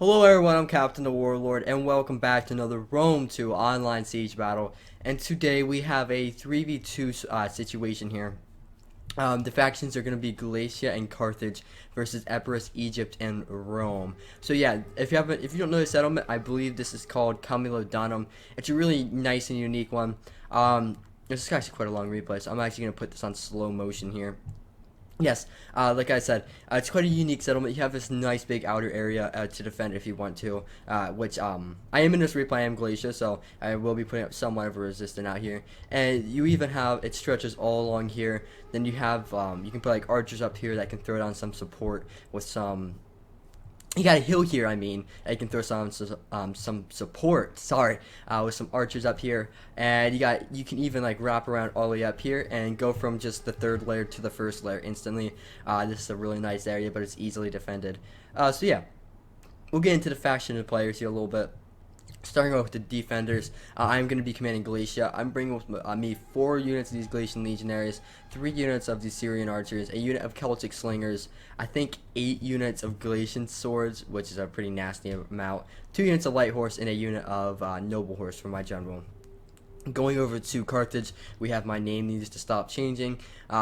Hello everyone, I'm Captain the Warlord, and welcome back to another Rome 2 online siege battle. And today we have a 3v2 situation here. The factions are going to be Galatia and Carthage versus Epirus, Egypt, and Rome. So yeah, if you don't know the settlement, I believe this is called Camulodunum. It's a really nice and unique one. This is actually quite a long replay, so I'm actually going to put this on slow motion here. Yes, like I said, it's quite a unique settlement. You have this nice big outer area to defend if you want to, which I am in this replay, I am Galatia, so I will be putting up somewhat of a resistance out here. And you even have, it stretches all along here. Then you have, you can put like archers up here that can throw down some support with some. You got a hill here, I mean. You can throw some support, sorry, with some archers up here. And you can even like wrap around all the way up here and go from just the third layer to the first layer instantly. This is a really nice area, but it's easily defended. So yeah, we'll get into the faction of players here a little bit. Starting off with the defenders, I'm going to be commanding Galatia. I'm bringing with me 4 units of these Galatian legionaries, 3 units of the Syrian archers, a unit of Celtic slingers, I think 8 units of Galatian swords, which is a pretty nasty amount, 2 units of light horse, and a unit of noble horse for my general. Going over to Carthage, we have my name needs to stop changing.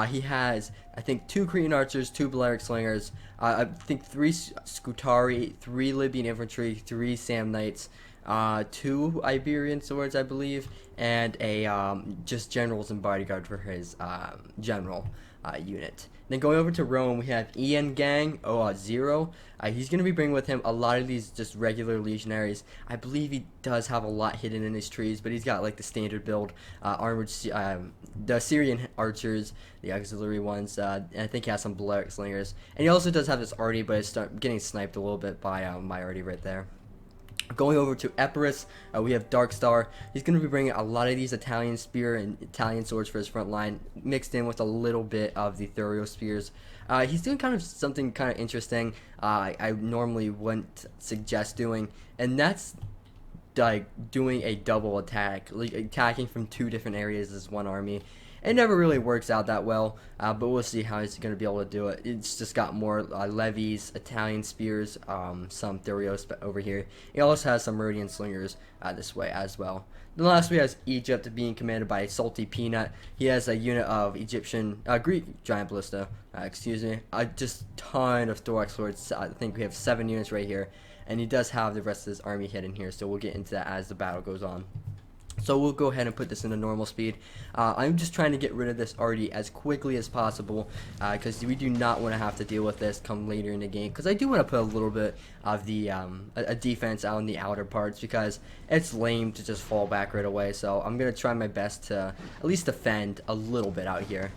He has, I think, 2 Cretan archers, 2 Balearic slingers, I think 3 Scutari, 3 Libyan infantry, 3 Samnites, 2 Iberian swords, I believe, and a just generals and bodyguard for his general unit. Then going over to Rome, we have Ian Gang 0. He's going to be bringing with him a lot of these just regular legionaries. I believe he does have a lot hidden in his trees, but he's got like the standard build, armored, the Syrian archers, the auxiliary ones, and I think he has some Balearic slingers. And he also does have this arty, but it's getting sniped a little bit by my arty right there. Going over to Epirus, we have Darkstar. He's going to be bringing a lot of these Italian spear and Italian swords for his front line, mixed in with a little bit of the Thurio spears. He's doing kind of something kind of interesting I normally wouldn't suggest doing, and that's like doing a double attack, like attacking from 2 different areas as one army. It never really works out that well, but we'll see how he's going to be able to do it. It's just got more levies, Italian spears, some Thurios over here. He also has some Meridian slingers this way as well. Then last we have Egypt being commanded by Salty Peanut. He has a unit of Egyptian, Greek Giant Ballista, excuse me, just ton of thorax swords. I think we have 7 units right here, and he does have the rest of his army hidden here, so we'll get into that as the battle goes on. So we'll go ahead and put this into normal speed. I'm just trying to get rid of this arty as quickly as possible because we do not want to have to deal with this come later in the game, because I do want to put a little bit of the a defense out in the outer parts, because it's lame to just fall back right away. So I'm going to try my best to at least defend a little bit out here.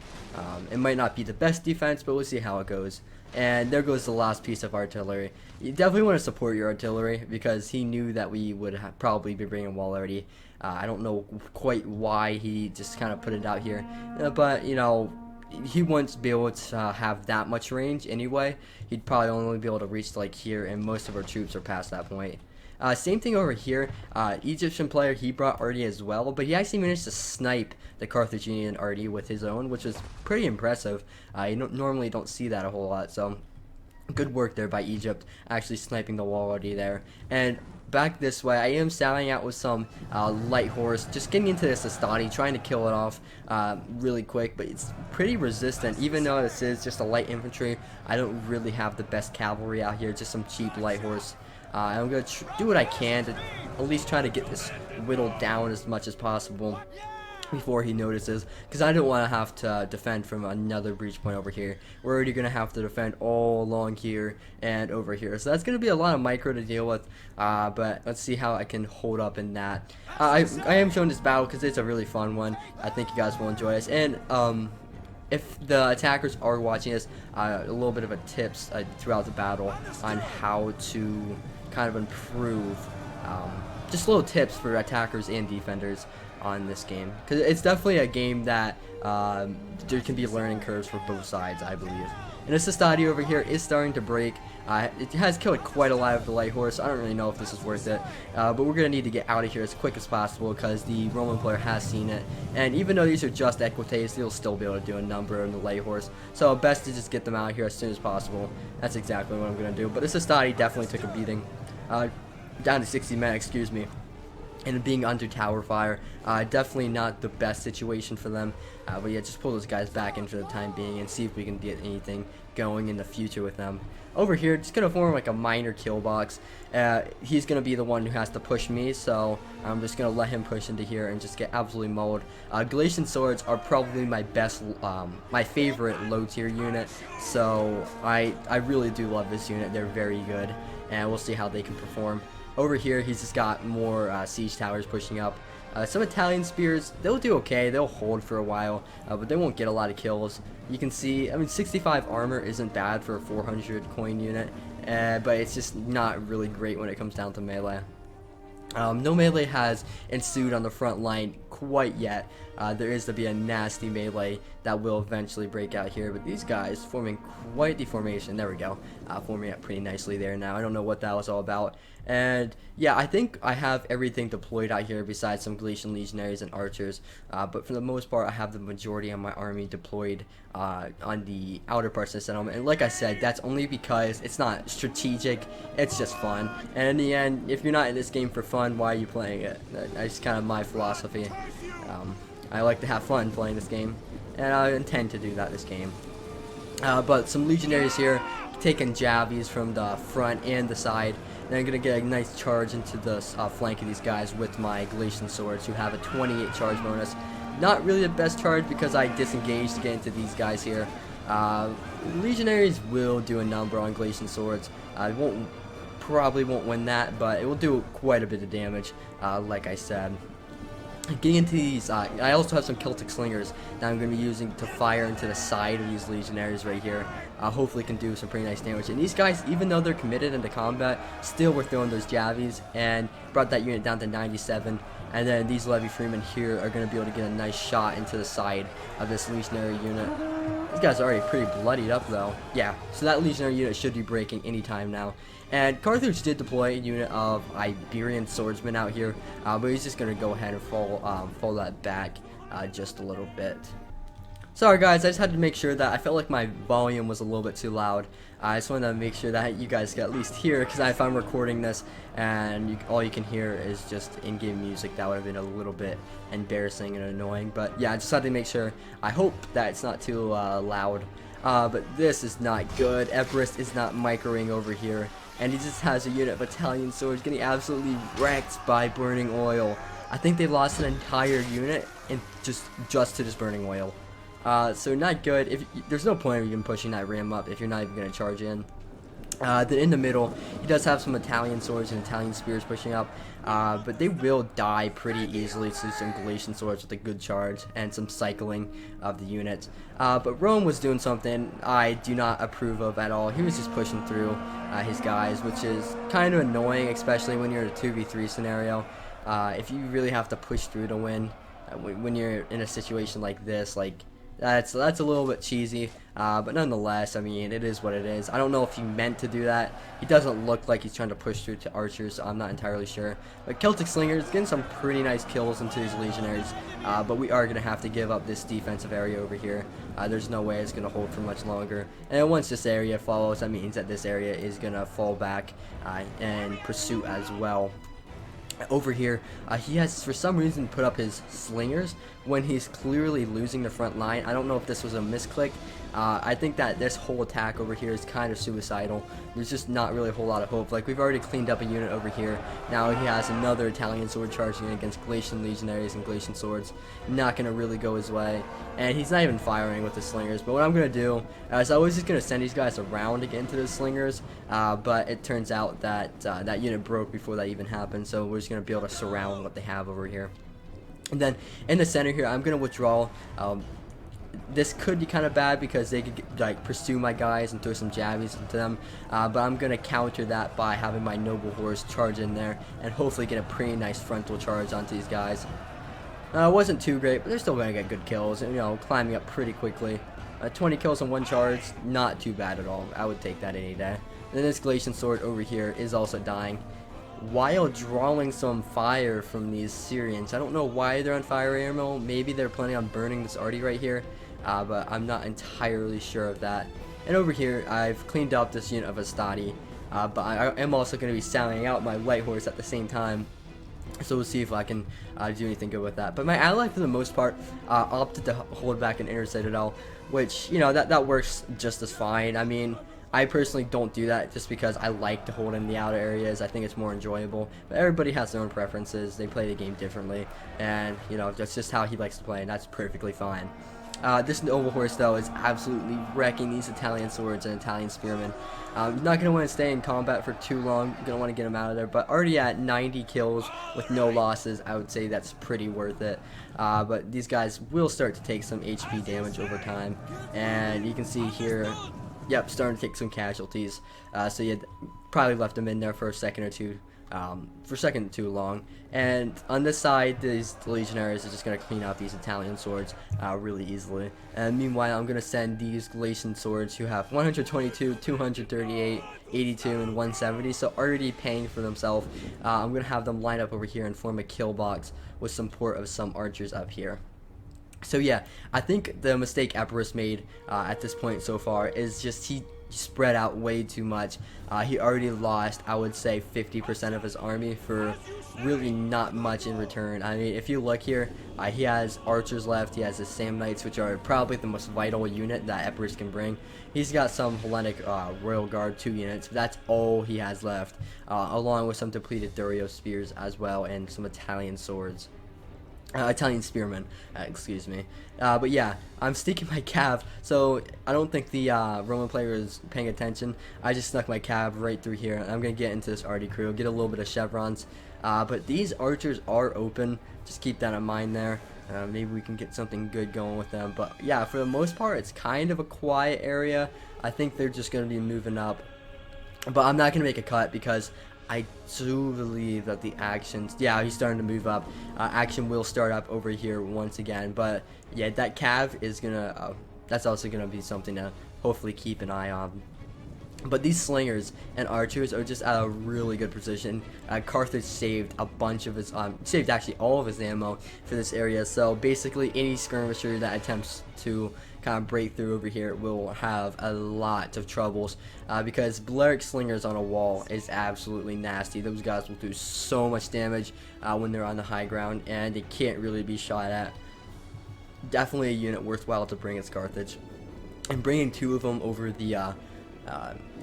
It might not be the best defense, but we'll see how it goes. And there goes the last piece of artillery. You definitely want to support your artillery, because he knew that we would probably be bringing wall already. I don't know quite why he just kind of put it out here, but you know, he wouldn't be able to have that much range anyway. He'd probably only be able to reach like here, and most of our troops are past that point. Same thing over here. Egyptian player, he brought arty as well, but he actually managed to snipe the Carthaginian arty with his own, which was pretty impressive. You normally don't see that a whole lot, so good work there by Egypt, actually sniping the wall arty there. And back this way, I am sallying out with some light horse, just getting into this Astati, trying to kill it off really quick, but it's pretty resistant. Even though this is just a light infantry, I don't really have the best cavalry out here, just some cheap light horse. I'm going to do what I can to at least try to get this whittled down as much as possible before he notices, because I don't want to have to defend from another breach point over here. We're already going to have to defend all along here and over here, so that's going to be a lot of micro to deal with, but let's see how I can hold up in that. I am showing this battle because it's a really fun one. I think you guys will enjoy this, and if the attackers are watching this, a little bit of a tips throughout the battle on how to kind of improve, just little tips for attackers and defenders on this game, because it's definitely a game that there can be learning curves for both sides, I believe. And this Astati over here is starting to break. It has killed quite a lot of the light horse. I don't really know if this is worth it, but we're going to need to get out of here as quick as possible, because the Roman player has seen it. And even though these are just equites, they'll still be able to do a number on the light horse. So best to just get them out of here as soon as possible. That's exactly what I'm going to do. But this Astati definitely took a beating. down to 60 men, excuse me, and being under tower fire. Definitely not the best situation for them, but yeah, just pull those guys back in for the time being and see if we can get anything going in the future with them. Over here, just gonna form like a minor kill box. He's gonna be the one who has to push me, so I'm just gonna let him push into here and just get absolutely mauled. Galatian swords are probably my best, my favorite low tier unit, so I really do love this unit. They're very good, and we'll see how they can perform. Over here, he's just got more siege towers pushing up. Some Italian spears, they'll do okay, they'll hold for a while, but they won't get a lot of kills. You can see, I mean, 65 armor isn't bad for a 400 coin unit, but it's just not really great when it comes down to melee. No melee has ensued on the front line quite yet. There is to be a nasty melee that will eventually break out here, but these guys forming quite the formation. There we go, forming up pretty nicely there now. I don't know what that was all about. And yeah, I think I have everything deployed out here besides some Galatian legionaries and archers, but for the most part I have the majority of my army deployed on the outer parts of the settlement. And like I said, that's only because it's not strategic, it's just fun. And in the end, if you're not in this game for fun, why are you playing it? That's kind of my philosophy. I like to have fun playing this game, and I intend to do that this game. But some legionaries here taking javies from the front and the side. And I'm going to get a nice charge into the flank of these guys with my Galatian swords, who have a 28 charge bonus. Not really the best charge because I disengaged to get into these guys here. Legionaries will do a number on Galatian swords. Probably won't win that, but it will do quite a bit of damage, like I said. Getting into these, I also have some Celtic slingers that I'm going to be using to fire into the side of these legionaries right here. Hopefully can do some pretty nice damage. And these guys, even though they're committed into combat, still were throwing those javies and brought that unit down to 97. And then these Levy Freemen here are going to be able to get a nice shot into the side of this legionary unit. These guys are already pretty bloodied up though. Yeah, so that legionary unit should be breaking anytime now. And Carthage did deploy a unit of Iberian swordsmen out here, but he's just going to go ahead and fall that back just a little bit. Sorry guys, I just had to make sure that I felt like my volume was a little bit too loud. I just wanted to make sure that you guys could at least hear, because if I'm recording this and all you can hear is just in-game music, that would have been a little bit embarrassing and annoying. But yeah, I just had to make sure. I hope that it's not too loud. But this is not good. Everest is not microing over here, and he just has a unit of Italian swords getting absolutely wrecked by burning oil. I think they lost an entire unit and just to this burning oil. So not good. There's no point of even pushing that ram up if you're not even going to charge in. Then in the middle, he does have some Italian swords and Italian spears pushing up, but they will die pretty easily to some Galatian swords with a good charge and some cycling of the units. But Rome was doing something I do not approve of at all. He was just pushing through his guys, which is kind of annoying, especially when you're in a 2v3 scenario. If you really have to push through to win, when you're in a situation like this, that's a little bit cheesy, but nonetheless, I mean, it is what it is. I don't know if he meant to do that. He doesn't look like he's trying to push through to archers, so I'm not entirely sure. But Celtic Slingers getting some pretty nice kills into these legionaries, but we are going to have to give up this defensive area over here. There's no way it's going to hold for much longer. And once this area follows, that means that this area is going to fall back and pursue as well. Over here, he has for some reason put up his slingers when he's clearly losing the front line. I don't know if this was a misclick. I think that this whole attack over here is kind of suicidal. There's just not really a whole lot of hope. Like, we've already cleaned up a unit over here. Now he has another Italian sword charging against Galatian legionaries and Galatian swords. Not going to really go his way. And he's not even firing with the slingers. But what I'm going to do is I was just going to send these guys around to get into the slingers. But it turns out that that unit broke before that even happened. So we're just going to be able to surround what they have over here. And then in the center here, I'm going to withdraw. This could be kind of bad because they could pursue my guys and throw some javies into them, but I'm going to counter that by having my noble horse charge in there and hopefully get a pretty nice frontal charge onto these guys. It wasn't too great, but they're still going to get good kills and, climbing up pretty quickly. 20 kills on one charge, not too bad at all. I would take that any day. And then this Galatian sword over here is also dying while drawing some fire from these Syrians. I don't know why they're on fire ammo. Maybe they're planning on burning this arty right here, but I'm not entirely sure of that. And over here, I've cleaned up this unit of Astati. but I am also going to be sounding out my light horse at the same time. So we'll see if I can do anything good with that. But my ally, for the most part, opted to hold back an inner citadel, which, you know, that works just as fine. I mean, I personally don't do that just because I like to hold in the outer areas. I think it's more enjoyable. But everybody has their own preferences. They play the game differently. And, you know, that's just how he likes to play, and that's perfectly fine. This noble horse, though, is absolutely wrecking these Italian swords and Italian spearmen. Not going to want to stay in combat for too long. Going to want to get him out of there. But already at 90 kills with no losses, I would say that's pretty worth it. But these guys will start to take some HP damage over time. And you can see here, yep, starting to take some casualties. So you probably left them in there for a second or two. For a second too long. And on this side, these legionaries are just going to clean out these Italian swords really easily. And meanwhile, I'm going to send these Galatian swords who have 122, 238, 82, and 170, so already paying for themselves. I'm going to have them line up over here and form a kill box with support of some archers up here. So yeah, I think the mistake Epirus made at this point so far is just he spread out way too much. He already lost, I would say, 50% of his army for really not much in return. I mean, if you look here, he has archers left, he has his Sam Knights, which are probably the most vital unit that Epirus can bring. He's got some Hellenic Royal Guard 2 units, but that's all he has left, along with some depleted Thurio spears as well, and some Italian swords. Italian spearmen, excuse me. But yeah, I'm sticking my cav, so I don't think the Roman player is paying attention. I just snuck my cav right through here. I'm going to get into this arty crew, get a little bit of chevrons. But these archers are open, just keep that in mind there. Maybe we can get something good going with them. But yeah, for the most part, it's kind of a quiet area. I think they're just going to be moving up. But I'm not going to make a cut because I do believe that the actions, yeah, he's starting to move up. Action will start up over here once again. But yeah, that cav is going to, that's also going to be something to hopefully keep an eye on. But these slingers and archers are just at a really good position. Carthage saved a bunch of his, saved actually all of his ammo for this area. So basically any skirmisher that attempts to kind of break through over here will have a lot of troubles. Because Balearic slingers on a wall is absolutely nasty. Those guys will do so much damage when they're on the high ground, and they can't really be shot at. Definitely a unit worthwhile to bring as Carthage. And bringing 2 of them over the, a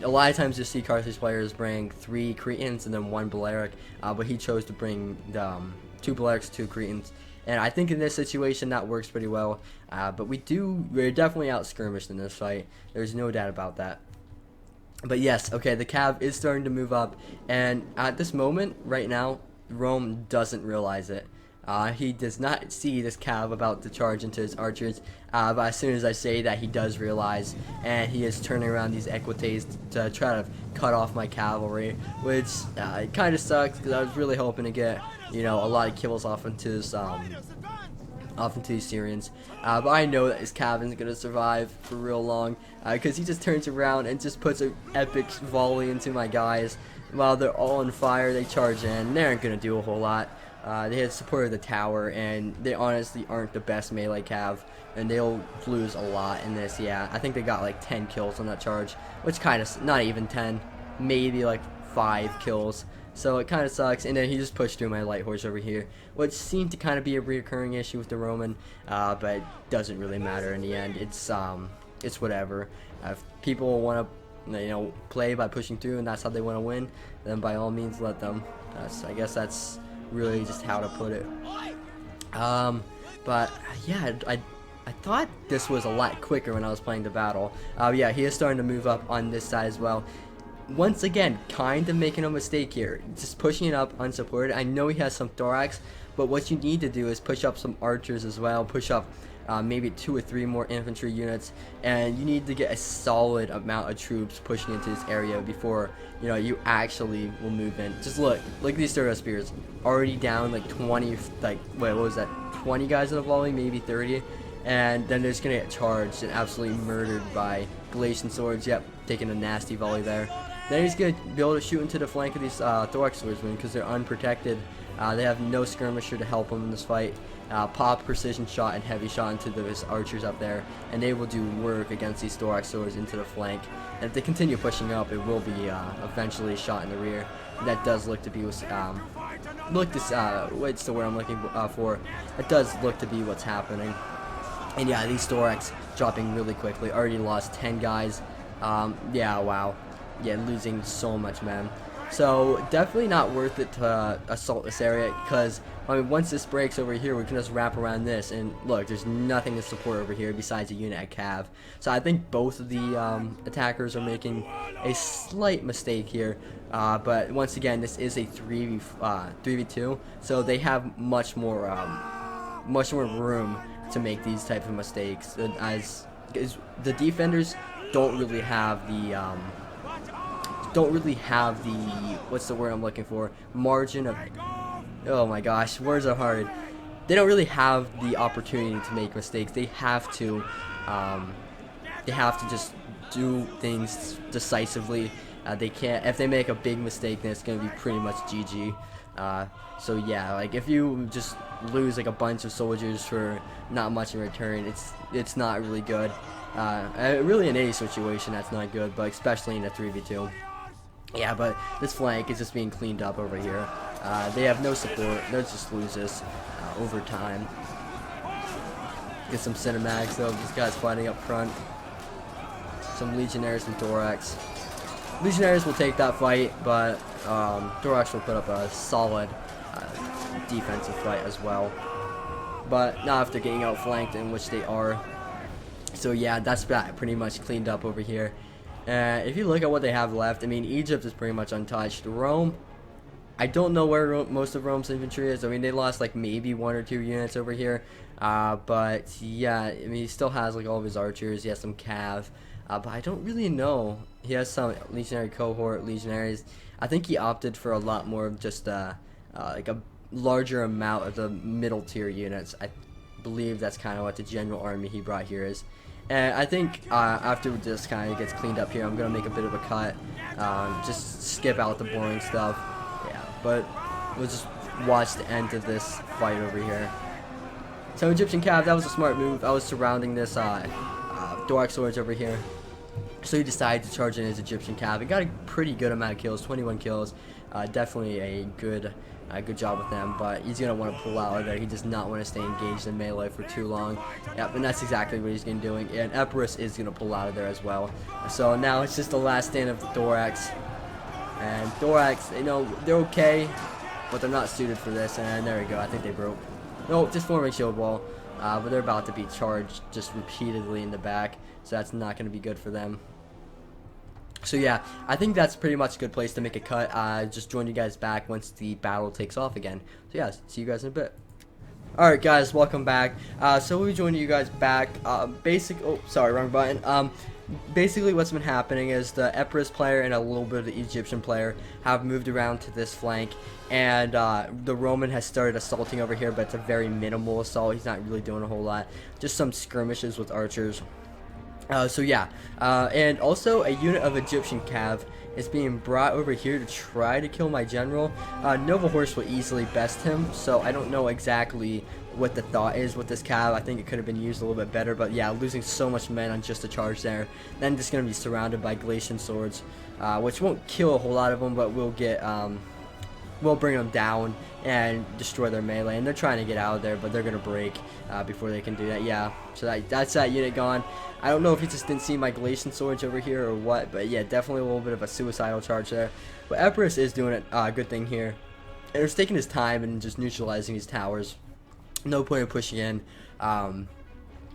lot of times you see Carthage players bring 3 Cretans and then 1 Balearic, but he chose to bring the 2 Balearics, 2 Cretans, and I think in this situation that works pretty well. But we're definitely out skirmished in this fight. There's no doubt about that. But yes, okay, the cav is starting to move up, and at this moment, right now, Rome doesn't realize it. He does not see this cav about to charge into his archers, but as soon as I say that, he does realize, and he is turning around these equites to try to cut off my cavalry, which it kind of sucks because I was really hoping to get, you know, a lot of kills off into this, these Syrians, but I know that his cav isn't going to survive for real long, because he just turns around and just puts an epic volley into my guys. While they're all on fire, they charge in. They aren't going to do a whole lot. They had support of the tower, and they honestly aren't the best melee cav, and they'll lose a lot in this. Yeah, I think they got like 10 kills on that charge, which kind of, not even 10, maybe like 5 kills. So it kind of sucks. And then he just pushed through my light horse over here, which seemed to kind of be a reoccurring issue with the Roman, but it doesn't really matter in the end. It's whatever. If people want to, you know, play by pushing through, and that's how they want to win, then by all means let them. I guess that's really just how to put it. But yeah, I thought this was a lot quicker when I was playing the battle. Yeah, he is starting to move up on this side as well. Once again, kind of making a mistake here, just pushing it up unsupported. I know he has some thorax, but what you need to do is push up some archers as well, push up maybe 2 or 3 more infantry units, and you need to get a solid amount of troops pushing into this area before, you know, you actually will move in. Just look at these Thurio spears, already down like 20, like, wait, what was that, 20 guys in the volley, maybe 30, and then they're just gonna get charged and absolutely murdered by Galatian swords. Yep, taking a nasty volley there. Then he's going to be able to shoot into the flank of these thorax swordsmen because they're unprotected. They have no skirmisher to help them in this fight. Pop precision shot and heavy shot into those archers up there, and they will do work against these thorax swords into the flank. And if they continue pushing up, it will be eventually shot in the rear. That does look to be what's the word I'm looking for. It does look to be what's happening. And yeah, these thorax dropping really quickly. Already lost 10 guys. Yeah, wow. Yeah, losing so much, man. So definitely not worth it to assault this area, because I mean, once this breaks over here, we can just wrap around this, and look, there's nothing to support over here besides a unit at Cav. So I think both of the attackers are making a slight mistake here, but once again, this is a 3v2, so they have much more room to make these type of mistakes, as the defenders don't really have the what's the word I'm looking for, margin of, oh my gosh, words are hard. They don't really have the opportunity to make mistakes. They have to just do things decisively. They can't, if they make a big mistake, then it's gonna be pretty much GG. So yeah, like if you just lose like a bunch of soldiers for not much in return, it's not really good. Really in any situation that's not good, but especially in a 3v2. Yeah, but this flank is just being cleaned up over here. They have no support. They'll just lose this over time. Get some cinematics though. These guys fighting up front. Some legionnaires and thorax. Legionnaires will take that fight, but thorax will put up a solid defensive fight as well. But not after getting outflanked, in which they are. So yeah, that's pretty much cleaned up over here. If you look at what they have left, I mean, Egypt is pretty much untouched. Rome, I don't know where most of Rome's infantry is. I mean, they lost like maybe 1 or 2 units over here. But yeah, I mean, he still has like all of his archers. He has some cav. But I don't really know. He has some legionary cohort, legionaries. I think he opted for a lot more of just like a larger amount of the middle tier units. I believe that's kind of what the general army he brought here is. And I think after this kind of gets cleaned up here, I'm going to make a bit of a cut. Just skip out the boring stuff. Yeah, but we'll just watch the end of this fight over here. So Egyptian Cav, that was a smart move. I was surrounding this thorax swords over here. So he decided to charge in his Egyptian Cav. He got a pretty good amount of kills, 21 kills. Definitely a good job with them, but he's going to want to pull out of there. He does not want to stay engaged in melee for too long. Yep, and that's exactly what he's going to be doing. And Epirus is going to pull out of there as well. So now it's just the last stand of the thorax. And thorax, you know, they're okay, but they're not suited for this. And there we go. I think they broke. No, just forming shield wall. But they're about to be charged just repeatedly in the back, so that's not going to be good for them. So yeah, I think that's pretty much a good place to make a cut. Just join you guys back once the battle takes off again. So yeah, see you guys in a bit. Alright guys, welcome back. So we'll be joining you guys back. Oh, sorry, wrong button. Basically what's been happening is the Epirus player and a little bit of the Egyptian player have moved around to this flank, and the Roman has started assaulting over here, but it's a very minimal assault. He's not really doing a whole lot. Just some skirmishes with archers. So yeah, and also a unit of Egyptian Cav is being brought over here to try to kill my general. Nova Horse will easily best him, so I don't know exactly what the thought is with this Cav. I think it could have been used a little bit better, but yeah, losing so much men on just a charge there. Then just going to be surrounded by Galatian swords, which won't kill a whole lot of them, but will get, will bring them down and destroy their melee. And they're trying to get out of there, but they're going to break before they can do that. Yeah, so that's that unit gone. I don't know if he just didn't see my Galatian swords over here or what, but yeah, definitely a little bit of a suicidal charge there. But Epirus is doing a good thing here. And he's taking his time and just neutralizing these towers. No point in pushing in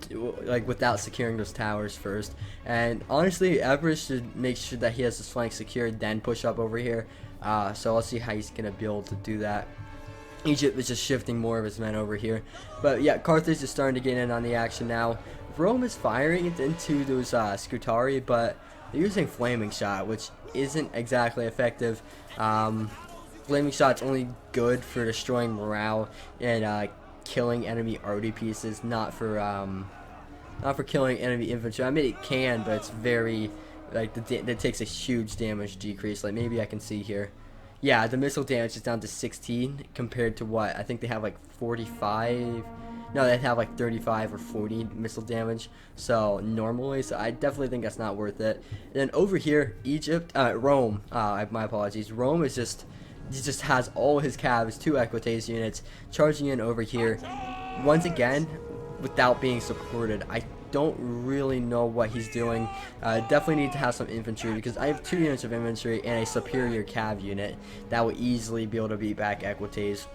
like without securing those towers first. And honestly, Epirus should make sure that he has his flank secured, then push up over here. So I'll see how he's going to be able to do that. Egypt is just shifting more of his men over here. But yeah, Carthage is starting to get in on the action now. Rome is firing into those Scutari, but they're using Flaming Shot, which isn't exactly effective. Flaming Shot's only good for destroying morale and killing enemy arty pieces, not for killing enemy infantry. I mean, it can, but it's very Like that takes a huge damage decrease. Like maybe I can see here. Yeah, the missile damage is down to 16 compared to what? I think they have like 45. No, they have like 35 or 40 missile damage. So normally, so I definitely think that's not worth it. And then over here, Rome. My apologies. Rome is he just has all his cabs, 2 Equites units, charging in over here. Once again, without being supported. I don't really know what he's doing. Definitely need to have some infantry because I have 2 units of infantry and a superior cav unit that will easily be able to beat back Equites.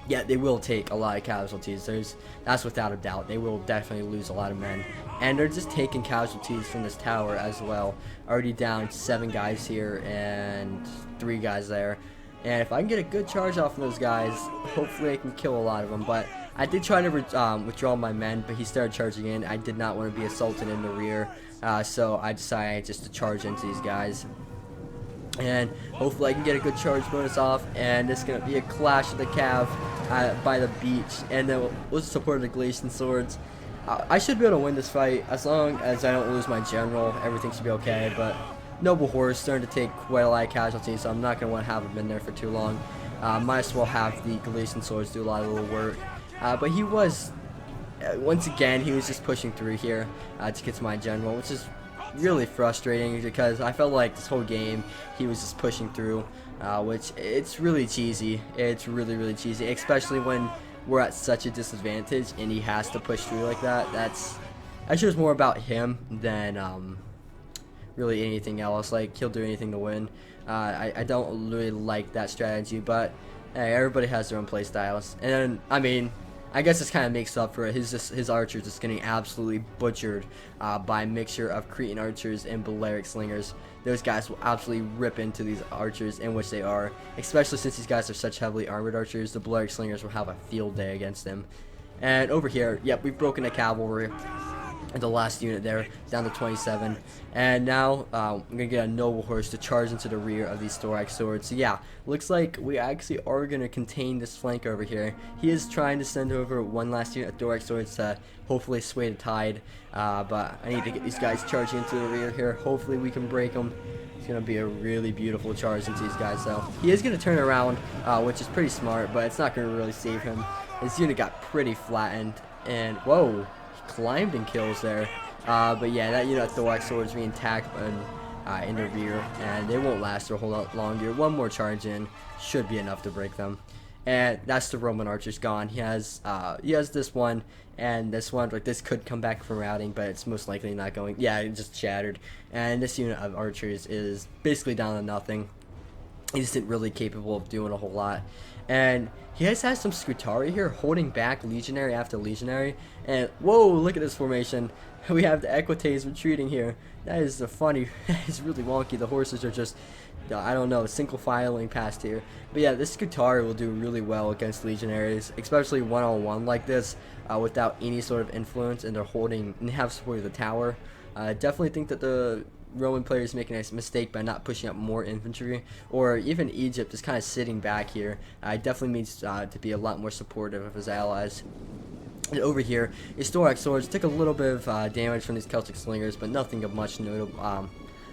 Yeah, they will take a lot of casualties. That's without a doubt. They will definitely lose a lot of men. And they're just taking casualties from this tower as well. Already down 7 guys here and 3 guys there. And if I can get a good charge off of those guys, hopefully I can kill a lot of them. But I did try to withdraw my men, but he started charging in. I did not want to be assaulted in the rear, so I decided just to charge into these guys. And hopefully I can get a good charge bonus off, and it's going to be a clash of the cav by the beach, and then we'll support the Galatian swords. I should be able to win this fight as long as I don't lose my general. Everything should be okay, but Noble Horse starting to take quite a lot of casualties, so I'm not going to want to have him in there for too long. Might as well have the Galatian swords do a lot of little work. But he was, once again, he was just pushing through here to get to my general, which is really frustrating because I felt like this whole game he was just pushing through, which it's really cheesy. It's really, really cheesy, especially when we're at such a disadvantage and he has to push through like that. That shows more about him than really anything else. Like, he'll do anything to win. I don't really like that strategy, but hey, everybody has their own play styles. And then, I mean, I guess this kind of makes up for it. His archers just getting absolutely butchered by a mixture of Cretan archers and Balearic slingers. Those guys will absolutely rip into these archers, in which they are. Especially since these guys are such heavily armored archers, the Balearic slingers will have a field day against them. And over here, yep, we've broken the cavalry. And the last unit there, down to 27. And now, I'm going to get a Noble Horse to charge into the rear of these Thorax swords. So yeah, looks like we actually are going to contain this flank over here. He is trying to send over one last unit of Thorax swords to hopefully sway the tide. But I need to get these guys charging into the rear here. Hopefully we can break them. It's going to be a really beautiful charge into these guys, though. He is going to turn around, which is pretty smart, but it's not going to really save him. His unit got pretty flattened. And, whoa. Climbed and kills there, but yeah, that unit of Thorax swords being attacked in the rear, and they won't last for a whole lot longer. One more charge in should be enough to break them, and that's the Roman archers gone. He has this one and this one. Like, this could come back from routing, but it's most likely not going. Yeah, it just shattered, and this unit of archers is basically down to nothing. He isn't really capable of doing a whole lot. And he has some Scutari here holding back legionary after legionary. And whoa, look at this formation. We have the Equites retreating here. That is funny. It's really wonky. The horses are just, I don't know, single filing past here. But yeah, this Scutari will do really well against legionaries, especially one-on-one like this, without any sort of influence, and they're holding and have support of the tower. I definitely think that the Roman players making a mistake by not pushing up more infantry, or even Egypt is kind of sitting back here. Definitely needs to be a lot more supportive of his allies. And over here, his Thorax swords took a little bit of damage from these Celtic slingers, but nothing of much notable.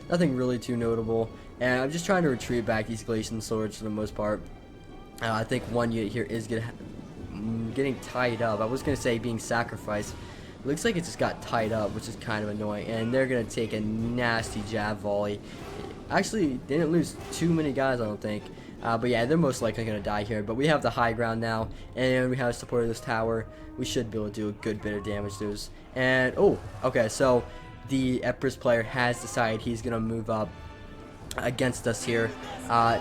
Nothing really too notable. And I'm just trying to retreat back these Galatian swords for the most part. I think one unit here is getting tied up. I was gonna say being sacrificed. Looks like it just got tied up, which is kind of annoying. And they're going to take a nasty jab volley. Actually, didn't lose too many guys, I don't think. But yeah, they're most likely going to die here. But we have the high ground now, and we have support of this tower. We should be able to do a good bit of damage to this. And, oh, okay, so the Empress player has decided he's going to move up against us here.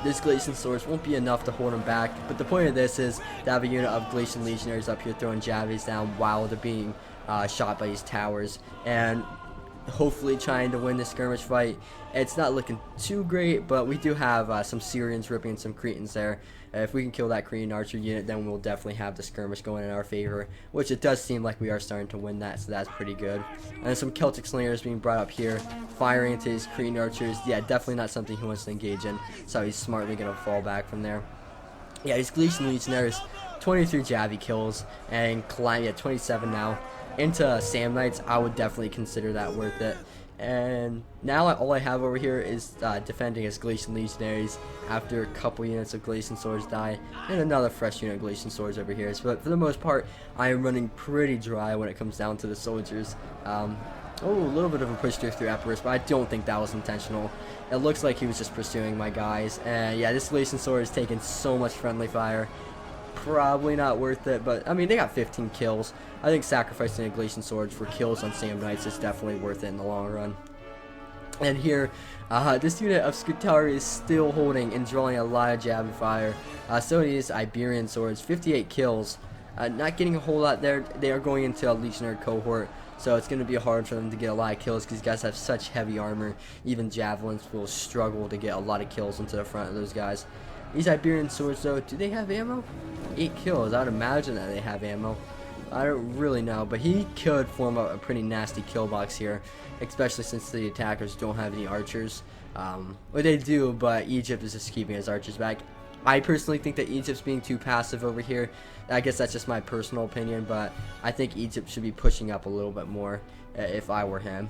This Galatian swords won't be enough to hold him back. But the point of this is to have a unit of Galatian legionaries up here throwing javelins down while they're being shot by these towers, and hopefully trying to win this skirmish fight. It's not looking too great, but we do have some Syrians ripping some Cretans there. If we can kill that Cretan archer unit, then we'll definitely have the skirmish going in our favor, which it does seem like we are starting to win that, so that's pretty good. And some Celtic slingers being brought up here, firing into his Cretan archers. Yeah, definitely not something he wants to engage in, so he's smartly going to fall back from there. Yeah, these Galatian legionaries, 23 Javi kills, and climb at 27 now. Into Samnites, I would definitely consider that worth it. And now all I have over here is defending as Galatian Legionaries after a couple units of Galatian Swords die, and another fresh unit of Galatian Swords over here. So, but for the most part, I am running pretty dry when it comes down to the soldiers. Oh, a little bit of a push through Epirus, but I don't think that was intentional. It looks like he was just pursuing my guys. And yeah, this Galatian Sword is taking so much friendly fire. Probably not worth it, but I mean, they got 15 kills. I think sacrificing a Galatian Sword for kills on Sam Knights is definitely worth it in the long run. And here, this unit of Scutari is still holding and drawing a lot of jab and fire. So it is Iberian Swords, 58 kills. Not getting a whole lot there. They are going into a Legionary cohort, so it's going to be hard for them to get a lot of kills because these guys have such heavy armor. Even javelins will struggle to get a lot of kills into the front of those guys. These Iberian Swords, though, do they have ammo? 8 kills. I would imagine that they have ammo. I don't really know, but he could form a pretty nasty kill box here, especially since the attackers don't have any archers. Well, they do, but Egypt is just keeping his archers back. I personally think that Egypt's being too passive over here. I guess that's just my personal opinion, but I think Egypt should be pushing up a little bit more if I were him.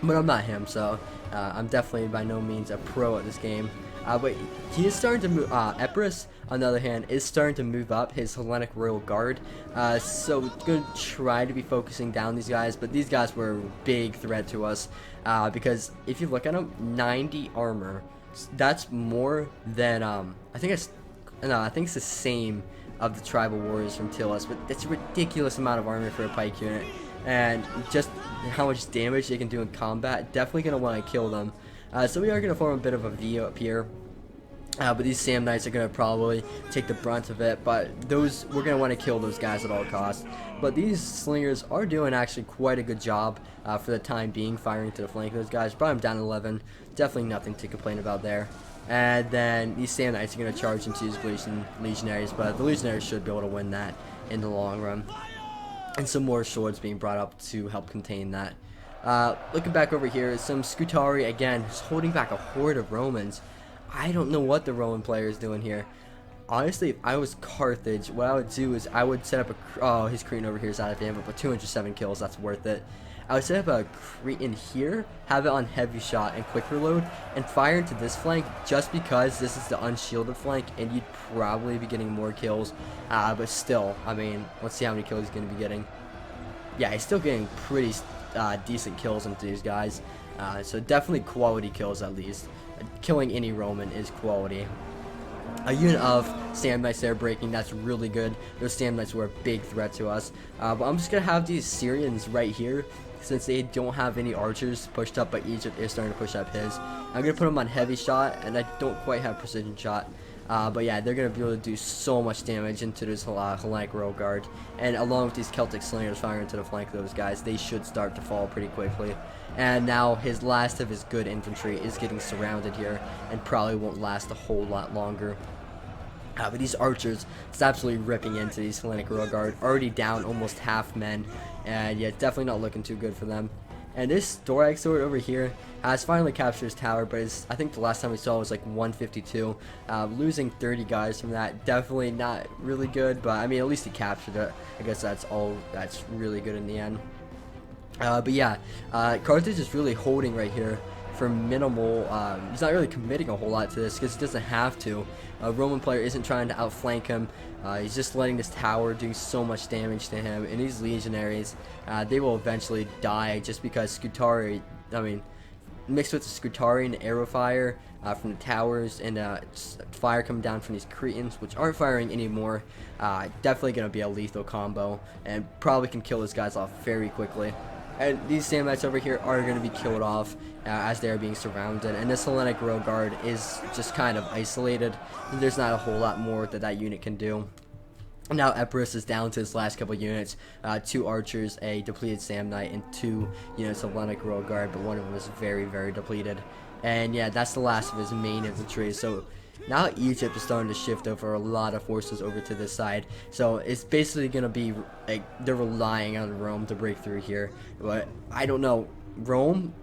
But I'm not him, so I'm definitely by no means a pro at this game. But he is starting to move. Epirus, on the other hand, is starting to move up his Hellenic Royal Guard. So we're going to try to be focusing down these guys. But these guys were a big threat to us. Because if you look at them, 90 armor. That's more than, I think it's the same of the Tribal Warriors from Tilas. But that's a ridiculous amount of armor for a pike unit. And just how much damage they can do in combat, definitely going to want to kill them. So we are going to form a bit of a V up here. But these Sam Knights are going to probably take the brunt of it. But we're going to want to kill those guys at all costs. But these Slingers are doing actually quite a good job for the time being, firing to the flank of those guys. Brought them down to 11. Definitely nothing to complain about there. And then these Sam Knights are going to charge into these Galatian Legionaries. But the Legionaries should be able to win that in the long run. And some more swords being brought up to help contain that. Looking back over here, some Scutari again, just holding back a horde of Romans. I don't know what the Roman player is doing here. Honestly, if I was Carthage, what I would do is I would set up a... his Cretan over here is out of ammo, but 207 kills, that's worth it. I would set up a Cretan here, have it on heavy shot and quick reload, and fire into this flank just because this is the unshielded flank, and you'd probably be getting more kills. But still, I mean, let's see how many kills he's going to be getting. Yeah, he's still getting pretty decent kills into these guys. So definitely quality kills at least. Killing any Roman is quality. A unit of Sam Knights there breaking, that's really good. Those Sam Knights were a big threat to us. But I'm just going to have these Syrians right here, since they don't have any archers pushed up, but Egypt is starting to push up his. I'm going to put them on heavy shot, and I don't quite have precision shot. But yeah, they're going to be able to do so much damage into this Hellenic Royal Guard. And along with these Celtic Slingers firing into the flank of those guys, they should start to fall pretty quickly. And now his last of his good infantry is getting surrounded here and probably won't last a whole lot longer. But these archers, it's absolutely ripping into these Hellenic Royal Guard. Already down almost half men. And yeah, definitely not looking too good for them. And this Thorax sword over here has finally captured his tower, but I think the last time we saw it was like 152. Losing 30 guys from that, definitely not really good, but I mean, at least he captured it. I guess that's really good in the end. But yeah, Carthage is really holding right here for minimal. He's not really committing a whole lot to this because he doesn't have to. A Roman player isn't trying to outflank him. He's just letting this tower do so much damage to him. And these legionaries, they will eventually die just because Scutari, I mean, mixed with the Scutari and arrow fire from the towers and fire coming down from these Cretans, which aren't firing anymore, definitely going to be a lethal combo and probably can kill those guys off very quickly. And these Sam Knights over here are going to be killed off as they are being surrounded. And this Hellenic Royal Guard is just kind of isolated. There's not a whole lot more that unit can do. Now Epirus is down to his last couple units. 2 archers, a depleted Sam Knight, and 2 units of Hellenic Royal Guard. But one of them is very, very depleted. And yeah, that's the last of his main infantry. So now Egypt is starting to shift over a lot of forces over to this side. So it's basically going to be like they're relying on Rome to break through here. But I don't know. Rome,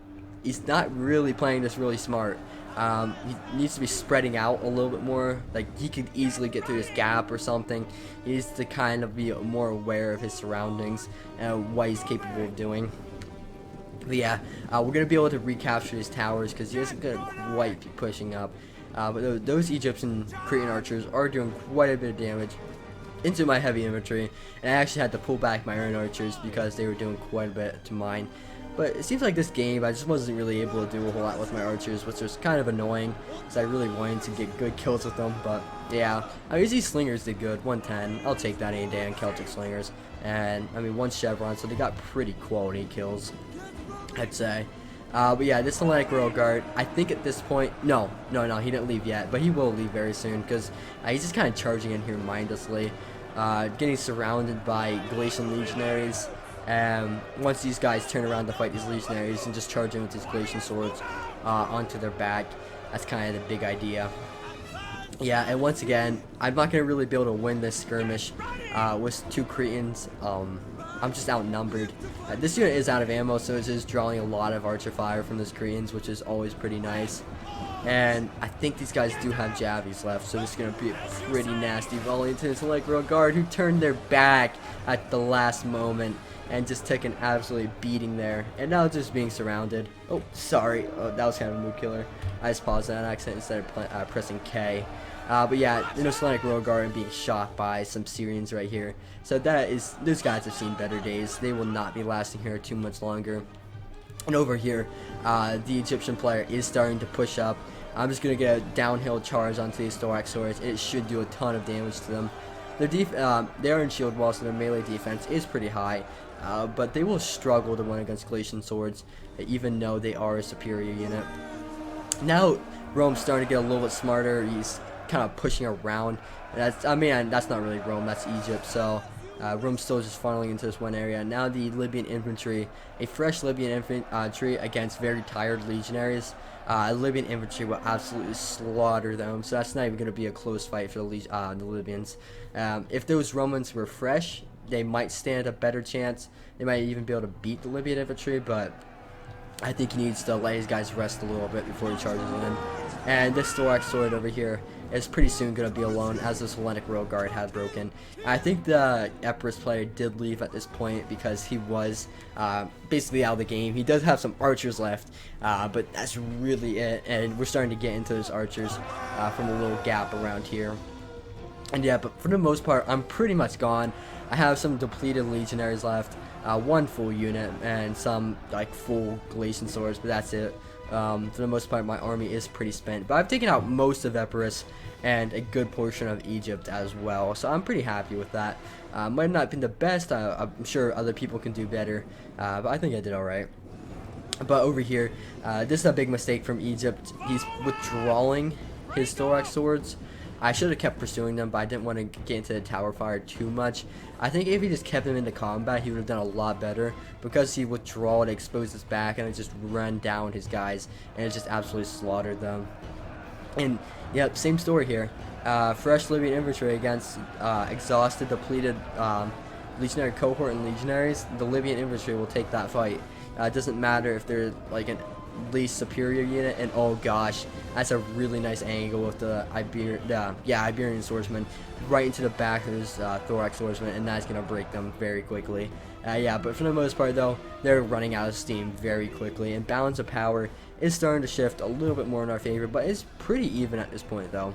he's not really playing this really smart. He needs to be spreading out a little bit more. Like, he could easily get through this gap or something. He needs to kind of be more aware of his surroundings and what he's capable of doing. But yeah, we're going to be able to recapture his towers because he isn't going to quite be pushing up. But those Egyptian Cretan archers are doing quite a bit of damage into my heavy infantry, and I actually had to pull back my iron archers because they were doing quite a bit to mine. But it seems like this game I just wasn't really able to do a whole lot with my archers, which was kind of annoying because I really wanted to get good kills with them. But yeah, I mean, these slingers did good, 110. I'll take that any day on Celtic slingers. And I mean, 1 chevron, so they got pretty quality kills, I'd say. But yeah, this Hellenic Royal Guard, I think at this point, no, he didn't leave yet, but he will leave very soon because he's just kind of charging in here mindlessly, getting surrounded by Galatian legionaries. Once these guys turn around to fight these legionaries and just charge in with these Galatian swords onto their back, that's kind of the big idea. Yeah, and once again, I'm not going to really be able to win this skirmish with 2 Cretans. I'm just outnumbered. This unit is out of ammo, so it is drawing a lot of archer fire from those Cretans, which is always pretty nice. And I think these guys do have Javies left, so this is going to be a pretty nasty volley into this Hellenic Royal Guard, who turned their back at the last moment and just took an absolute beating there. And now just being surrounded. Oh, sorry. Oh, that was kind of a mood killer. I just paused that on accident instead of pressing K. But yeah, the Hellenic Royal Guard being shot by some Syrians right here. So those guys have seen better days. They will not be lasting here too much longer. And over here, the Egyptian player is starting to push up. I'm just going to get a downhill charge onto these thorax swords. It should do a ton of damage to them. They are in shield wall, so their melee defense is pretty high. But they will struggle to win against Galatian swords, even though they are a superior unit. Now, Rome's starting to get a little bit smarter. He's kind of pushing around. That's not really Rome, that's Egypt. So Rome's still just funneling into this one area. Now the Libyan infantry, a fresh Libyan infantry against very tired legionaries. Libyan infantry will absolutely slaughter them, so that's not even going to be a close fight for the Libyans. If those Romans were fresh, they might stand a better chance. They might even be able to beat the Libyan infantry, but I think he needs to let his guys rest a little bit before he charges in. And this thorax sword over here is pretty soon going to be alone, as this Hellenic Royal Guard had broken. I think the Epirus player did leave at this point because he was basically out of the game. He does have some archers left, but that's really it. And we're starting to get into those archers from a little gap around here. And yeah, but for the most part, I'm pretty much gone. I have some depleted legionaries left, 1 full unit, and some like full Galatian swords, but that's it. For the most part, my army is pretty spent, but I've taken out most of Epirus and a good portion of Egypt as well, so I'm pretty happy with that. Might have not been the best. I'm sure other people can do better, but I think I did alright. But over here, this is a big mistake from Egypt. He's withdrawing his thorax swords. I should have kept pursuing them, but I didn't want to get into the tower fire too much. I think if he just kept him into combat, he would have done a lot better. Because he withdrawed, it exposed his back, and it just ran down his guys, and it just absolutely slaughtered them. And, yep, same story here. Fresh Libyan infantry against exhausted, depleted legionary cohort and legionaries. The Libyan infantry will take that fight. It doesn't matter if they're like an least superior unit, and oh gosh, that's a really nice angle with the Iberian swordsman right into the back of his thorax swordsman, and that's gonna break them very quickly. Yeah, but for the most part though, they're running out of steam very quickly, and balance of power is starting to shift a little bit more in our favor, but it's pretty even at this point though.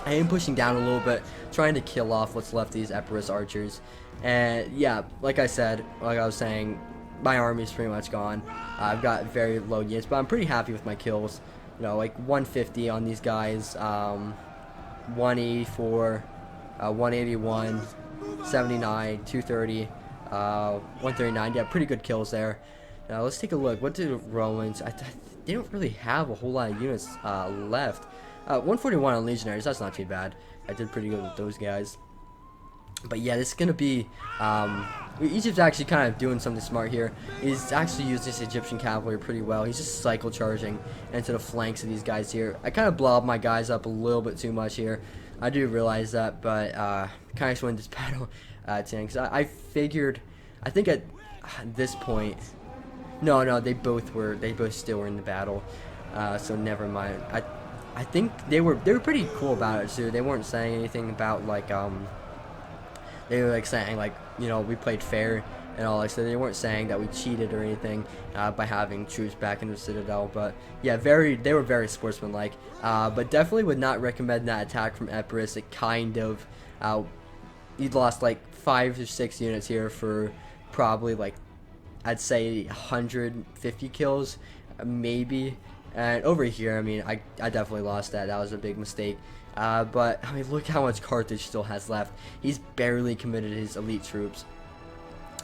I am pushing down a little bit, trying to kill off what's left of these Epirus archers, and yeah, like I was saying, my army is pretty much gone. I've got very low units, but I'm pretty happy with my kills. You know, like 150 on these guys, 184, 181, 79, 230, 139. Yeah, pretty good kills there. Now let's take a look. What do the Romans? They don't really have a whole lot of units left. 141 on legionaries. That's not too bad. I did pretty good with those guys. But yeah, this is gonna be. Egypt's actually kind of doing something smart here. He's actually used this Egyptian cavalry pretty well. He's just cycle charging into the flanks of these guys here. I kind of blobbed my guys up a little bit too much here. I do realize that, but kind of just win this battle because I figured. I think at this point, no, they both still were in the battle. So never mind. I think they were pretty cool about it too. They weren't saying anything about like they were like saying like, you know, we played fair. and all. Like, so they weren't saying that we cheated or anything by having troops back in the Citadel. But yeah, they were very sportsmanlike. But definitely would not recommend that attack from Epirus. It kind of he lost like 5 or 6 units here for probably like I'd say 150 kills, maybe. And over here, I mean, I definitely lost that. That was a big mistake. But, I mean, look how much Carthage still has left. He's barely committed his elite troops.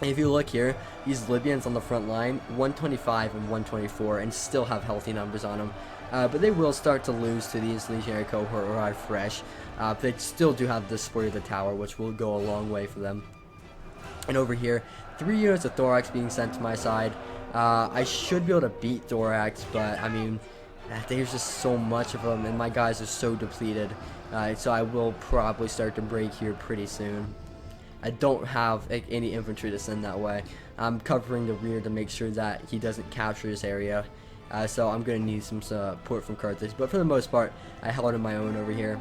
And if you look here, these Libyans on the front line, 125 and 124, and still have healthy numbers on them. But they will start to lose to these legionary cohort who are fresh. But they still do have the Sport of the Tower, which will go a long way for them. And over here, 3 units of Thorax being sent to my side. I should be able to beat Thorax, but I mean, there's just so much of them, and my guys are so depleted. So I will probably start to break here pretty soon. I don't have any infantry to send that way. I'm covering the rear to make sure that he doesn't capture this area. So I'm going to need some support from Carthage. But for the most part, I held on my own over here,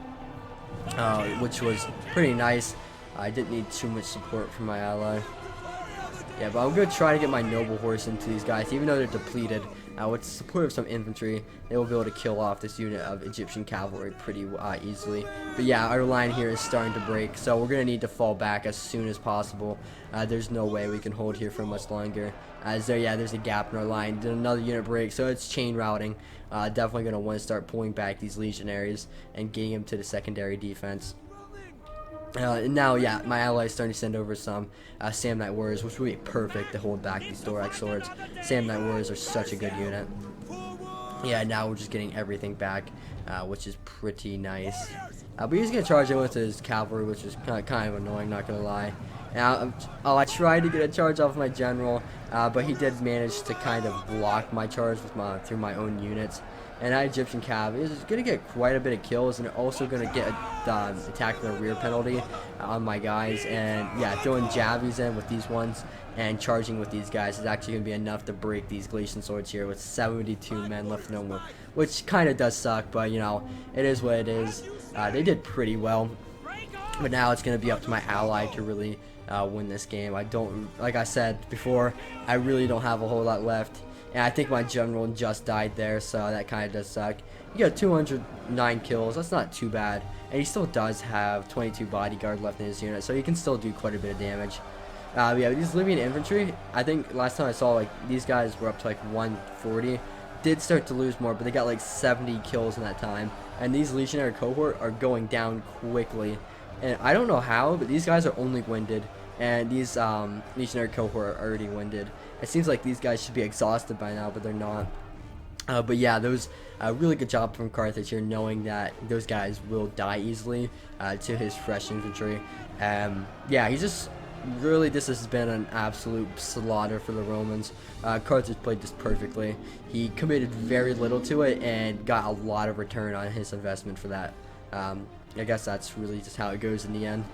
which was pretty nice. I didn't need too much support from my ally. Yeah, but I'm going to try to get my noble horse into these guys, even though they're depleted. With the support of some infantry, they will be able to kill off this unit of Egyptian cavalry pretty easily. But yeah, our line here is starting to break, so we're going to need to fall back as soon as possible. There's no way we can hold here for much longer. There's a gap in our line. Did another unit break, so it's chain routing. Definitely going to want to start pulling back these legionaries and getting them to the secondary defense. Now, yeah, my ally is starting to send over some Samnite warriors, which will be perfect to hold back these Thorax swords. Samnite warriors are such a good unit. Yeah, now we're just getting everything back, which is pretty nice. But he's going to charge in with his cavalry, which is kind of annoying, not going to lie. Now, I tried to get a charge off my general, but he did manage to kind of block my charge with through my own units. And that Egyptian cav is going to get quite a bit of kills, and also going to get attack the rear penalty on my guys. And yeah, throwing jabbies in with these ones and charging with these guys is actually going to be enough to break these Galatian swords here with 72 men left no more, which kind of does suck, but you know, it is what it is. They did pretty well, but now it's going to be up to my ally to really win this game. Like I said before, I really don't have a whole lot left. And I think my general just died there, so that kind of does suck. You got 209 kills, that's not too bad. And he still does have 22 bodyguard left in his unit, so he can still do quite a bit of damage. Yeah, these Libyan infantry, I think last time I saw, like, these guys were up to like 140. Did start to lose more, but they got like 70 kills in that time. And these legionary cohort are going down quickly. And I don't know how, but these guys are only winded. And these legionary cohort are already winded. It seems like these guys should be exhausted by now, but they're not. But yeah, those really good job from Carthage here, knowing that those guys will die easily to his fresh infantry. Yeah, this has been an absolute slaughter for the Romans. Carthage played this perfectly. He committed very little to it and got a lot of return on his investment for that. I guess that's really just how it goes in the end.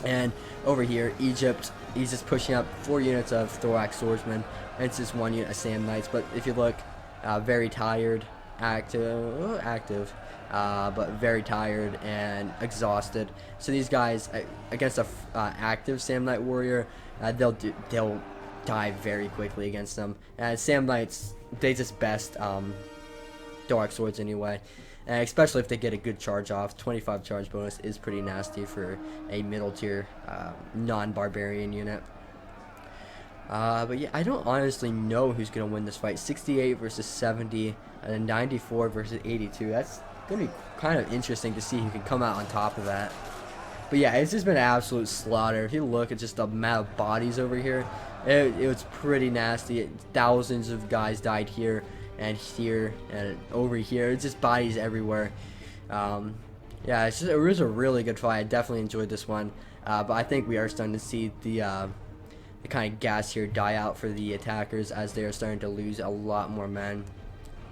And over here, Egypt, he's just pushing up 4 units of Thorax swordsmen, and it's just 1 unit of Samnites. But if you look, very tired, active, but very tired and exhausted. So these guys, against a active Samnite warrior, they'll die very quickly against them. And Samnites, they just best Thorax swords anyway. And especially if they get a good charge off. 25 charge bonus is pretty nasty for a middle tier non-barbarian unit. But yeah, I don't honestly know who's going to win this fight. 68 versus 70 and then 94 versus 82. That's going to be kind of interesting to see who can come out on top of that. But yeah, it's just been an absolute slaughter. If you look at just the amount of bodies over here, it was pretty nasty. Thousands of guys died here and here and over here. It's just bodies everywhere. Yeah, it was a really good fight. I definitely enjoyed this one, but I think we are starting to see the kind of gas here die out for the attackers as they are starting to lose a lot more men,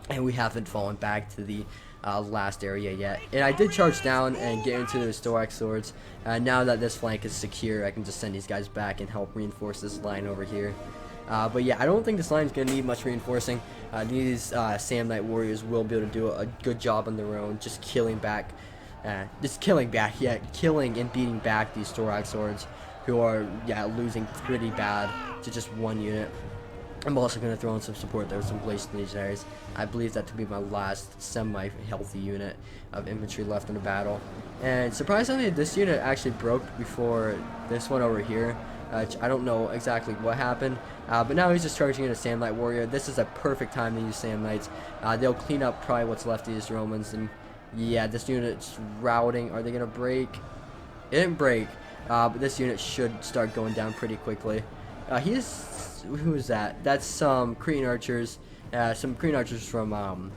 and we haven't fallen back to the last area yet. And I did charge down and get into the Thorax swords. Now that this flank is secure, I can just send these guys back and help reinforce this line over here. But yeah, I don't think this line is going to need much reinforcing. These Samnite warriors will be able to do a good job on their own, just killing and beating back these Thorax swords, who are, yeah, losing pretty bad to just one unit. I'm also going to throw in some support there with some Glacial Legionaries. I believe that to be my last semi-healthy unit of infantry left in the battle. And surprisingly, this unit actually broke before this one over here. I don't know exactly what happened, but now he's just charging in a Sandlight Warrior. This is a perfect time to use Sandlights. They'll clean up probably what's left of these Romans. And yeah, this unit's routing. Are they going to break? It didn't break, but this unit should start going down pretty quickly. Who is that? That's some Cretan archers. Some Cretan archers from an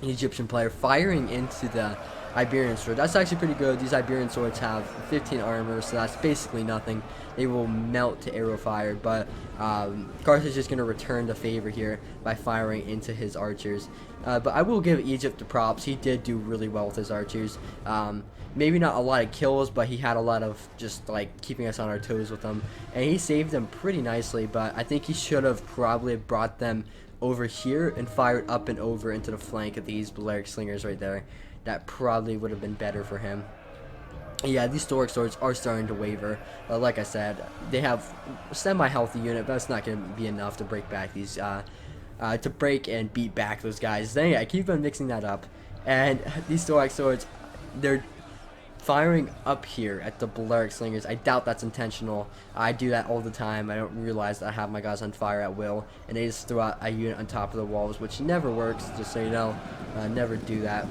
Egyptian player firing into the Iberian sword. That's actually pretty good. These Iberian swords have 15 armor, so that's basically nothing. They will melt to arrow fire, but Carthage is going to return the favor here by firing into his archers. But I will give Egypt the props. He did do really well with his archers. Maybe not a lot of kills, but he had a lot of just like keeping us on our toes with them, and he saved them pretty nicely. But I think he should have probably brought them over here and fired up and over into the flank of these Balearic slingers right there. That probably would have been better for him. Yeah, these Storic swords are starting to waver. Like I said, they have a semi-healthy unit, but it's not going to be enough to break back these, to break and beat back those guys. Then yeah, I keep on mixing that up, and these Storic swords, they're firing up here at the Balearic slingers. I doubt that's intentional. I do that all the time. I don't realize that I have my guys on fire at will, and they just throw out a unit on top of the walls, which never works, just so you know. Never do that.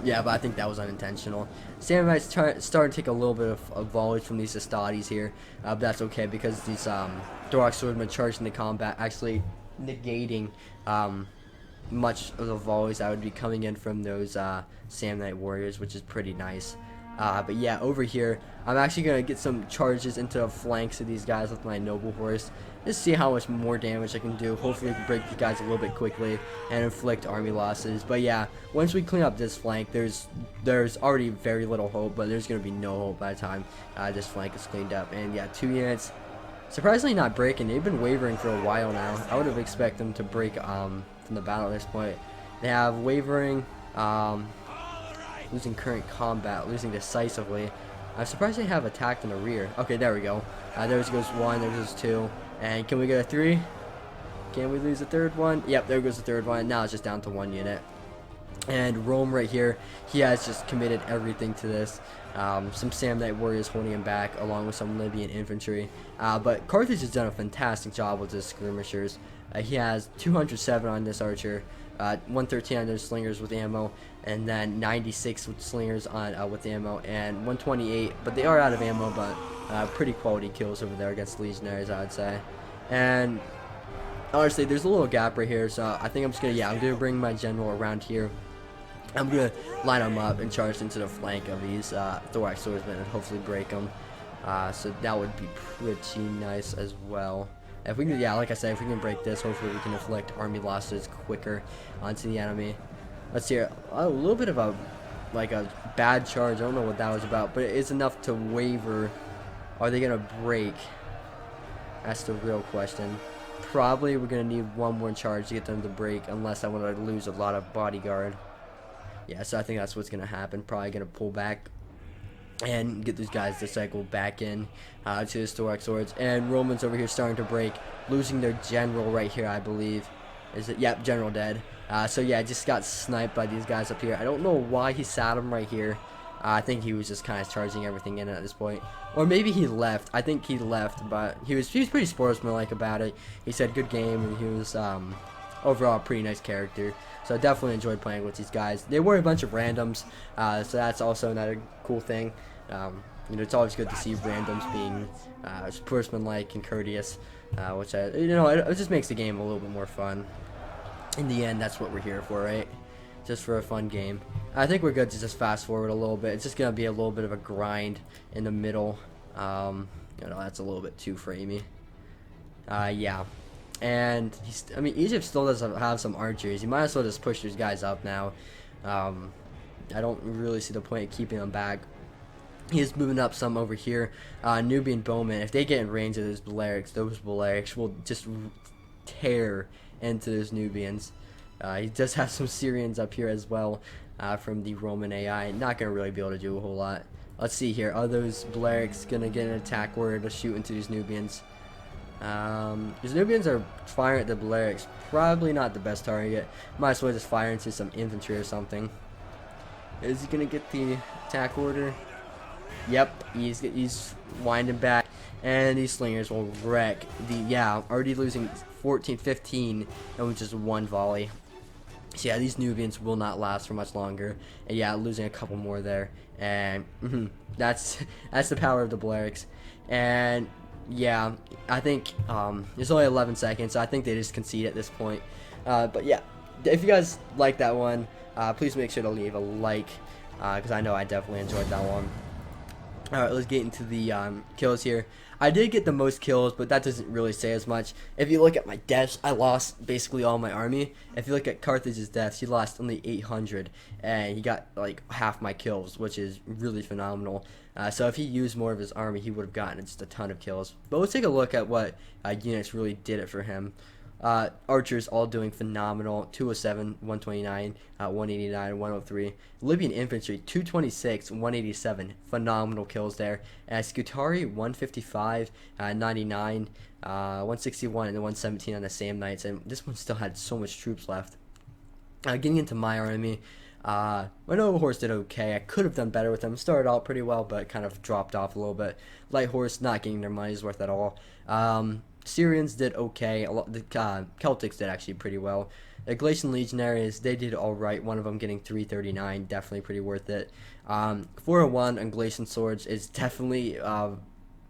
Yeah, but I think that was unintentional. Samurai's starting to take a little bit of volleys from these Astartes here, but that's okay because these Thorax Swordmen charging the combat, actually negating much of the volleys that would be coming in from those Samnite warriors, which is pretty nice. But yeah, over here, I'm actually going to get some charges into the flanks of these guys with my Noble Horse. Just see how much more damage I can do. Hopefully, we can break these guys a little bit quickly and inflict army losses. But yeah, once we clean up this flank, there's already very little hope, but there's going to be no hope by the time this flank is cleaned up. And yeah, 2 units, surprisingly not breaking. They've been wavering for a while now. I would have expected them to break from the battle at this point. They have wavering, losing current combat, losing decisively. I'm surprised they have attacked in the rear. Okay, there we go. There goes 1, there goes 2. And can we get a 3? Can we lose a 3rd one? Yep, there goes the 3rd one. Now it's just down to 1 unit. And Rome right here, he has just committed everything to this. Some Samnite warriors holding him back, along with some Libyan infantry. But Carthage has done a fantastic job with his skirmishers. He has 207 on this archer, 113 on those slingers with ammo, and then 96 with slingers on with ammo, and 128. But they are out of ammo, but pretty quality kills over there against legionaries, I would say. And honestly, there's a little gap right here, so I think I'm just gonna I'm gonna bring my general around here. I'm gonna line them up and charge into the flank of these Thorax swordsmen and hopefully break them. So that would be pretty nice as well. If we can, like I said, if we can break this, hopefully we can inflict army losses quicker onto the enemy. Let's hear a little bit of a bad charge. I don't know what that was about, but it's enough to waver. Are they gonna break? That's the real question. Probably we're gonna need one more charge to get them to break, unless I want to lose a lot of bodyguard. Yeah, so I think that's what's gonna happen. Probably gonna pull back and get these guys to cycle back in to the Thorax swords. And Romans over here starting to break, losing their general right here, I believe. Is it? Yep, general dead. So yeah, just got sniped by these guys up here. I don't know why he sat him right here. I think he was just kind of charging everything in at this point. Or maybe he left. I think he left, but he was pretty sportsmanlike about it. He said good game, and he was overall a pretty nice character. So I definitely enjoyed playing with these guys. They were a bunch of randoms, so that's also another cool thing. You know, it's always good to see randoms being sportsmanlike and courteous, which it just makes the game a little bit more fun. In the end, that's what we're here for, right? Just for a fun game. I think we're good to just fast forward a little bit. It's just gonna be a little bit of a grind in the middle. That's a little bit too framey. Yeah. And Egypt still does have some archers. You might as well just push these guys up now. I don't really see the point of keeping them back. He's moving up some over here. Nubian bowmen, if they get in range of those Balearics will just tear into those Nubians. He does have some Syrians up here as well from the Roman AI. Not going to really be able to do a whole lot. Let's see here. Are those Bleriks gonna get an attack order to shoot into these Nubians? These Nubians are firing at the Bleriks. Probably not the best target. Might as well just fire into some infantry or something. Is he gonna get the attack order? Yep, he's winding back, and these slingers will wreck the. Yeah, already losing 14-15, and with just one volley. So yeah, these Nubians will not last for much longer, and yeah, losing a couple more there, and that's the power of the Bleriks. And yeah, I think there's only 11 seconds, so I think they just concede at this point. But yeah, if you guys like that one, please make sure to leave a like, because I know I definitely enjoyed that one. Alright, let's get into the kills here. I did get the most kills, but that doesn't really say as much. If you look at my deaths, I lost basically all my army. If you look at Carthage's deaths, he lost only 800, and he got like half my kills, which is really phenomenal. So if he used more of his army, he would have gotten just a ton of kills. But let's take a look at what units really did it for him. Archers all doing phenomenal. 207, 129, 189, 103. Libyan infantry 226, 187. Phenomenal kills there. Scutari 155, 99, 161, and 117 on the same nights. And this one still had so much troops left. Getting into my army. My Noble Horse did okay. I could have done better with them. Started out pretty well, but kind of dropped off a little bit. Light Horse not getting their money's worth at all. Syrians did okay. The Celtics did actually pretty well. The Galatian Legionaries, they did alright. One of them getting 339, definitely pretty worth it. 401 on Galatian Swords is definitely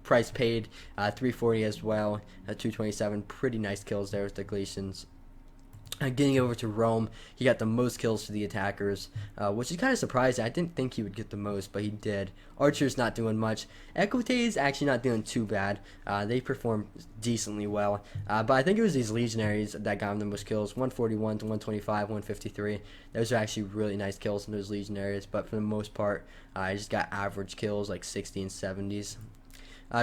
price paid. 340 as well. 227, pretty nice kills there with the Galatians. Getting over to Rome, he got the most kills for the attackers, which is kind of surprising. I didn't think he would get the most, but he did. Archer's not doing much. Equite is actually not doing too bad. They performed decently well, but I think it was these legionaries that got him the most kills. 141 to 125, 153. Those are actually really nice kills in those legionaries, but for the most part, I just got average kills like 60 and 70s.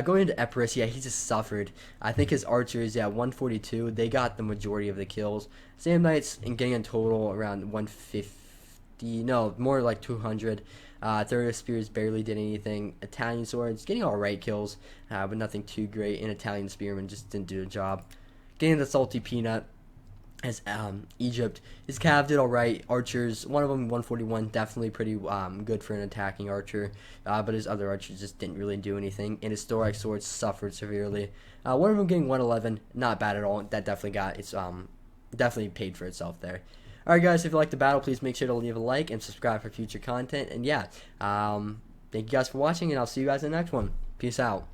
Going into Epirus, yeah, he just suffered. I think his archers, yeah, 142, they got the majority of the kills. Sam Knights and getting in total around 150, no, more like 200. Third Spears barely did anything. Italian Swords getting alright kills, but nothing too great. And Italian Spearmen just didn't do the job. Getting the Salty Peanut. As Egypt, his cav did alright. Archers, one of them 141, definitely pretty good for an attacking archer, but his other archers just didn't really do anything. And his Thorax swords suffered severely. One of them getting 111, not bad at all. That definitely got it's definitely paid for itself there. Alright guys, if you liked the battle, please make sure to leave a like and subscribe for future content. And yeah, thank you guys for watching, and I'll see you guys in the next one. Peace out.